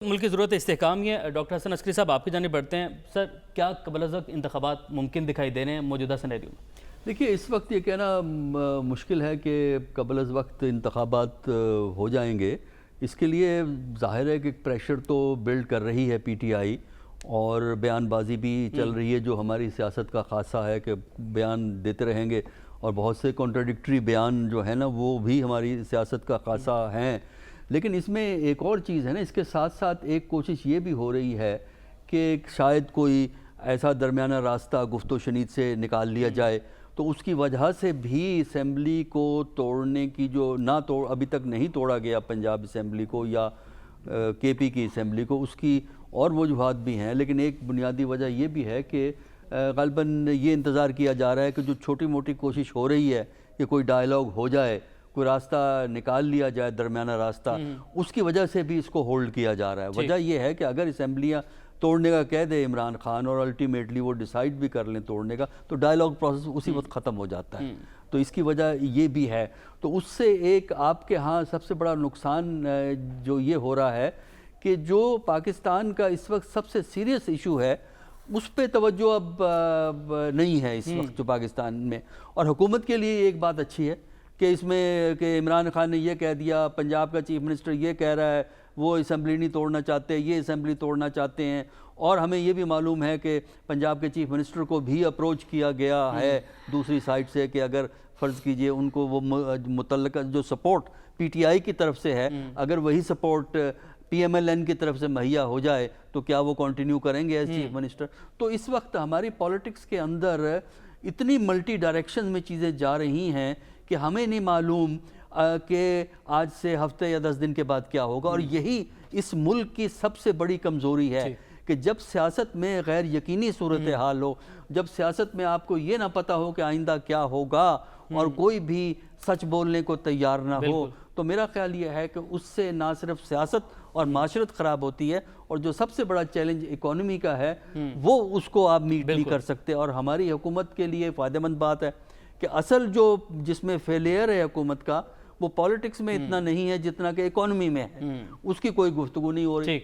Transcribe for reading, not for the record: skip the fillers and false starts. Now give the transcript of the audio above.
ملک کی ضرورت استحکام یہ ہے۔ ڈاکٹر حسن عسکری صاحب آپ کی جانب بڑھتے ہیں۔ سر، کیا قبل از وقت انتخابات ممکن دکھائی دے رہے ہیں موجودہ سینیریو میں؟ دیکھیے، اس وقت یہ کہنا مشکل ہے کہ قبل از وقت انتخابات ہو جائیں گے۔ اس کے لیے ظاہر ہے کہ پریشر تو بلڈ کر رہی ہے پی ٹی آئی، اور بیان بازی بھی چل رہی ہے جو ہماری سیاست کا خاصہ ہے کہ بیان دیتے رہیں گے، اور بہت سے کنٹراڈکٹری بیان جو ہے نا وہ بھی ہماری سیاست کا خاصہ ہیں۔ لیکن اس میں ایک اور چیز ہے نا، اس کے ساتھ ساتھ ایک کوشش یہ بھی ہو رہی ہے کہ شاید کوئی ایسا درمیانہ راستہ گفت و شنید سے نکال لیا جائے، تو اس کی وجہ سے بھی اسمبلی کو توڑنے کی جو ابھی تک نہیں توڑا گیا پنجاب اسمبلی کو یا کے پی کی اسمبلی کو، اس کی اور وجوہات بھی ہیں۔ لیکن ایک بنیادی وجہ یہ بھی ہے کہ غالباً یہ انتظار کیا جا رہا ہے کہ جو چھوٹی موٹی کوشش ہو رہی ہے کہ کوئی ڈائیلاگ ہو جائے، کوئی راستہ نکال لیا جائے، درمیانہ راستہ، اس کی وجہ سے بھی اس کو ہولڈ کیا جا رہا ہے۔ وجہ یہ ہے کہ اگر اسمبلیاں توڑنے کا کہہ دے عمران خان اور الٹیمیٹلی وہ ڈیسائیڈ بھی کر لیں توڑنے کا، تو ڈائیلاگ پروسیس اسی وقت ختم ہو جاتا ہے۔ تو اس کی وجہ یہ بھی ہے۔ تو اس سے ایک آپ کے ہاں سب سے بڑا نقصان جو یہ ہو رہا ہے کہ جو پاکستان کا اس وقت سب سے سیریس ایشو ہے، اس پہ توجہ اب نہیں ہے اس وقت جو پاکستان میں۔ اور حکومت کے لیے ایک بات اچھی ہے کہ اس میں کہ عمران خان نے یہ کہہ دیا، پنجاب کا چیف منسٹر یہ کہہ رہا ہے وہ اسمبلی نہیں توڑنا چاہتے، یہ اسمبلی توڑنا چاہتے ہیں، اور ہمیں یہ بھی معلوم ہے کہ پنجاب کے چیف منسٹر کو بھی اپروچ کیا گیا ہے دوسری سائٹ سے کہ اگر فرض کیجئے ان کو وہ متعلقہ جو سپورٹ پی ٹی آئی کی طرف سے ہے، اگر وہی support P M L N کی طرف سے مہیا ہو جائے تو کیا وہ کنٹینیو کریں گے ایز چیف منسٹر۔ تو اس وقت ہماری پالیٹکس کے اندر اتنی ملٹی ڈائریکشن میں چیزیں جا رہی ہیں کہ ہمیں نہیں معلوم کہ آج سے ہفتے یا 10 دن کے بعد کیا ہوگا۔ اور یہی اس ملک کی سب سے بڑی کمزوری ہے کہ جب سیاست میں غیر یقینی صورتحال ہو، جب سیاست میں آپ کو یہ نہ پتہ ہو کہ آئندہ کیا ہوگا، اور کوئی بھی سچ بولنے کو تیار نہ ہو، تو میرا خیال یہ ہے کہ اس سے نہ صرف سیاست اور معاشرت خراب ہوتی ہے، اور جو سب سے بڑا چیلنج اکانومی کا ہے وہ اس کو آپ میٹ نہیں کر سکتے۔ اور ہماری حکومت کے لیے فائدہ مند بات ہے کہ اصل جو جس میں فیلئر ہے حکومت کا، وہ پالیٹکس میں اتنا نہیں ہے جتنا کہ اکانومی میں ہے، اس کی کوئی گفتگو نہیں ہو رہی۔